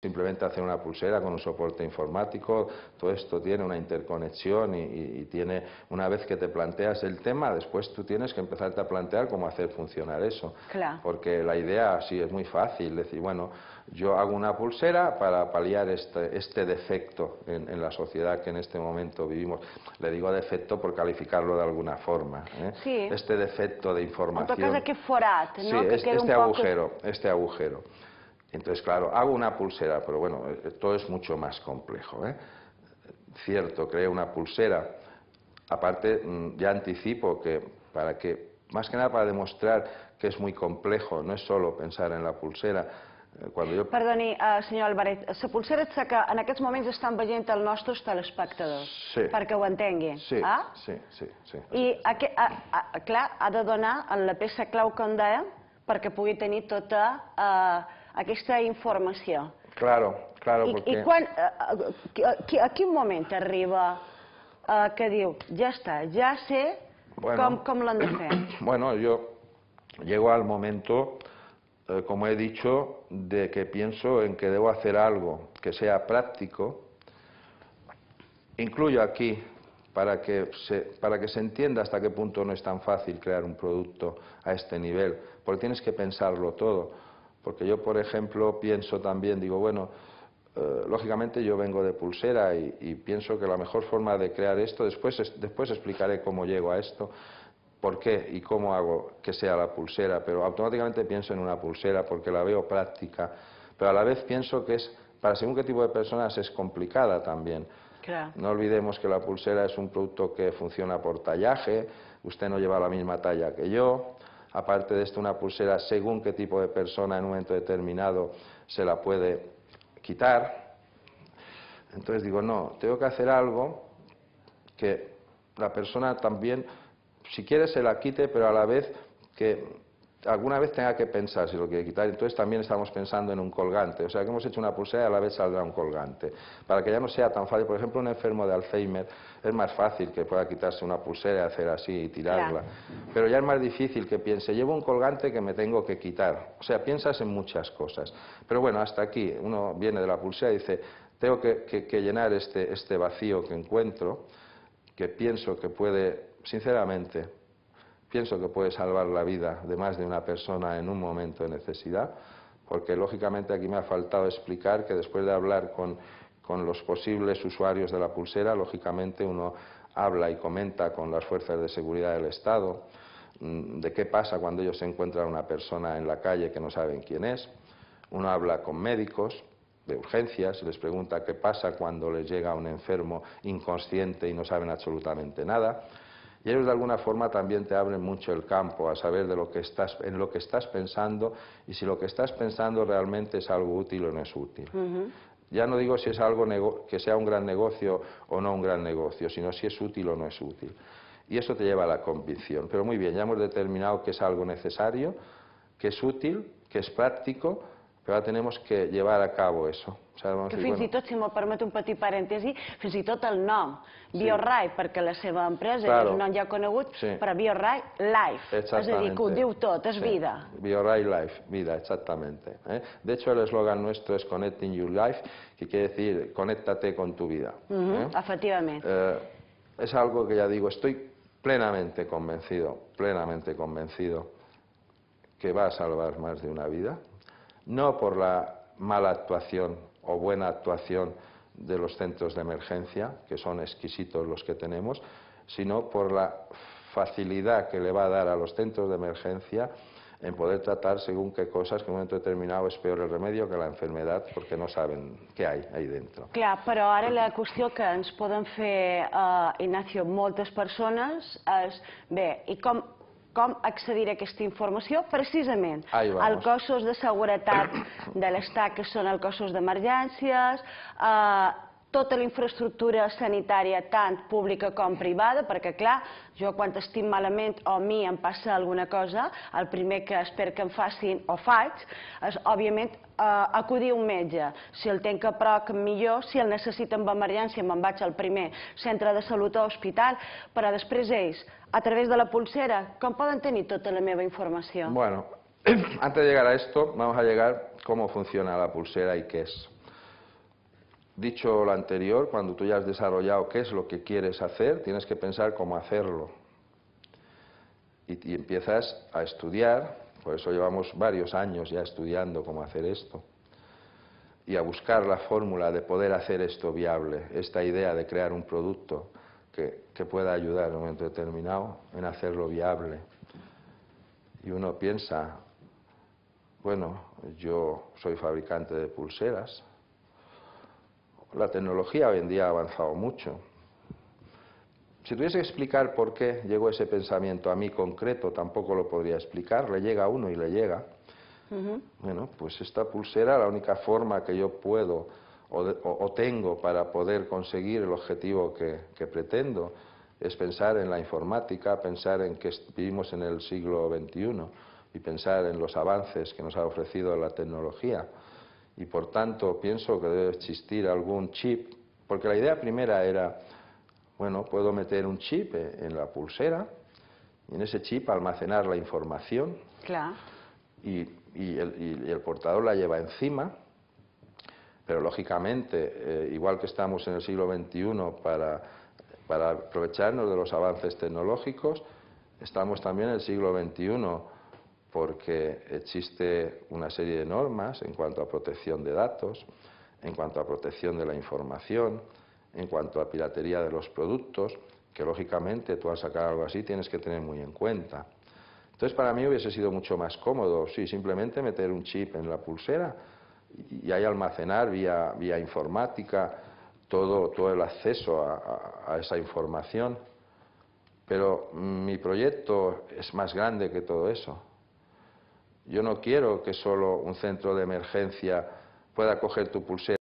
simplemente hacer una pulsera con un soporte informático, todo esto tiene una interconexión y tiene, una vez que te planteas el tema, después tú tienes que empezarte a plantear cómo hacer funcionar eso. Clar. Porque la idea sí es muy fácil, decir, bueno, yo hago una pulsera para paliar este defecto en la sociedad que en este momento vivimos. Le digo defecto por calificarlo de alguna forma. Sí. Este defecto de información. En tot cas, aquest forat, no? Sí, Que queda este un poc... agujero, este agujero. Entonces, claro, hago una pulsera, pero bueno, todo es mucho más complejo. Cierto, creo una pulsera. Aparte, ya anticipo que más que nada para demostrar que es muy complejo, no es solo pensar en la pulsera. Perdoni, senyor Albaret, la pulsera que en aquests moments estan veient els nostres telespectadors, perquè ho entenguin. Sí, sí. I, clar, ha de donar la peça clau, com deia, perquè pugui tenir tota aquesta informació. Claro, perquè... I a quin moment arriba que diu, ja està, ja sé com l'han de fer? Bueno, yo llego al momento, como he dicho, de que pienso en que debo hacer algo que sea práctico. Incluyo aquí, para que se entienda hasta qué punto no es tan fácil crear un producto a este nivel, porque tienes que pensarlo todo. Porque yo, por ejemplo, pienso también, digo, bueno, lógicamente yo vengo de pulsera y pienso que la mejor forma de crear esto, después explicaré cómo llego a esto, por qué y cómo hago que sea la pulsera, pero automáticamente pienso en una pulsera porque la veo práctica, pero a la vez pienso que para según qué tipo de personas es complicada también. Claro. No olvidemos que la pulsera es un producto que funciona por tallaje, usted no lleva la misma talla que yo. Aparte de esto, una pulsera, según qué tipo de persona en un momento determinado se la puede quitar. Entonces digo, no, tengo que hacer algo que la persona también, si quiere, se la quite, pero a la vez que alguna vez tenga que pensar si lo quiere quitar. Entonces también estamos pensando en un colgante. O sea, que hemos hecho una pulsera y a la vez saldrá un colgante. Para que ya no sea tan fácil. Por ejemplo, un enfermo de Alzheimer es más fácil que pueda quitarse una pulsera y hacer así y tirarla. Claro. Pero ya es más difícil que piense, llevo un colgante que me tengo que quitar. O sea, piensas en muchas cosas. Pero bueno, hasta aquí. Uno viene de la pulsera y dice, tengo que llenar este vacío que encuentro, que pienso que puede, sinceramente, pienso que puede salvar la vida de más de una persona en un momento de necesidad, porque lógicamente aquí me ha faltado explicar que después de hablar con los posibles usuarios de la pulsera, lógicamente uno habla y comenta con las fuerzas de seguridad del Estado, de qué pasa cuando ellos encuentran a una persona en la calle que no saben quién es, uno habla con médicos de urgencias, les pregunta qué pasa cuando les llega un enfermo inconsciente y no saben absolutamente nada. Y ellos de alguna forma también te abren mucho el campo a saber en lo que estás pensando y si lo que estás pensando realmente es algo útil o no es útil. Ya no digo si es algo que sea un gran negocio o no un gran negocio, sino si es útil o no es útil. Y eso te lleva a la convicción. Pero muy bien, ya hemos determinado que es algo necesario, que es útil, que es práctico, però ara tenim que llevar a cabo eso. Que fins i tot, si me'l permet un petit parèntesi, fins i tot el nom, BioRai, perquè la seva empresa és un nom ja conegut, però BioRai Life, és a dir, que ho diu tot, és vida. BioRai Life, vida, exactamente. De hecho, el eslogan nuestro es Connecting Your Life, que quiere decir, conéctate con tu vida. Efectivament. Es algo que ya digo, estoy plenamente convencido que va a salvar más de una vida. No por la mala actuación o buena actuación de los centros de emergencia, que son exquisitos los que tenemos, sino por la facilidad que le va a dar a los centros de emergencia en poder tratar según qué cosas que en un momento determinado es peor el remedio que la enfermedad porque no saben què hay ahí dentro. Clar, però ara la qüestió que ens poden fer, Ignacio, moltes persones és, bé, i com accedir a aquesta informació? Precisament, els cossos de seguretat de l'Estat, que són els cossos d'emergències, tota la infraestructura sanitària, tant pública com privada, perquè, clar, jo quan estic malament o a mi em passa alguna cosa, el primer que espero que em facin o faig és, òbviament, acudir a un metge. Si el tenc a prop, millor. Si el necessita amb emergència, me'n vaig al primer centre de salut o hospital, però després ells, a través de la pulsera, com poden tenir tota la meva informació? Bueno, antes de llegar a esto, vamos a llegar a cómo funciona la pulsera y qué es. Dicho lo anterior, cuando tú ya has desarrollado qué es lo que quieres hacer, tienes que pensar cómo hacerlo. Y empiezas a estudiar, por eso llevamos varios años ya estudiando cómo hacer esto, y a buscar la fórmula de poder hacer esto viable, esta idea de crear un producto que pueda ayudar en un momento determinado en hacerlo viable. Y uno piensa, bueno, yo soy fabricante de pulseras, la tecnología hoy en día ha avanzado mucho. Si tuviese que explicar por qué llegó ese pensamiento a mí concreto, tampoco lo podría explicar, le llega a uno y le llega. Bueno, pues esta pulsera, la única forma que yo puedo o tengo para poder conseguir el objetivo que pretendo es pensar en la informática, pensar en que vivimos en el siglo XXI y pensar en los avances que nos ha ofrecido la tecnología. Y por tanto pienso que debe existir algún chip, porque la idea primera era, bueno, puedo meter un chip en la pulsera y en ese chip almacenar la información. Claro. Y el portador la lleva encima, pero lógicamente, igual que estamos en el siglo XXI para aprovecharnos de los avances tecnológicos, estamos también en el siglo XXI porque existe una serie de normas en cuanto a protección de datos, en cuanto a protección de la información, en cuanto a piratería de los productos, que lógicamente tú al sacar algo así tienes que tener muy en cuenta. Entonces para mí hubiese sido mucho más cómodo, sí, simplemente meter un chip en la pulsera y ahí almacenar vía informática todo el acceso a esa información. Pero mi proyecto es más grande que todo eso. Yo no quiero que solo un centro de emergencia pueda coger tu pulsera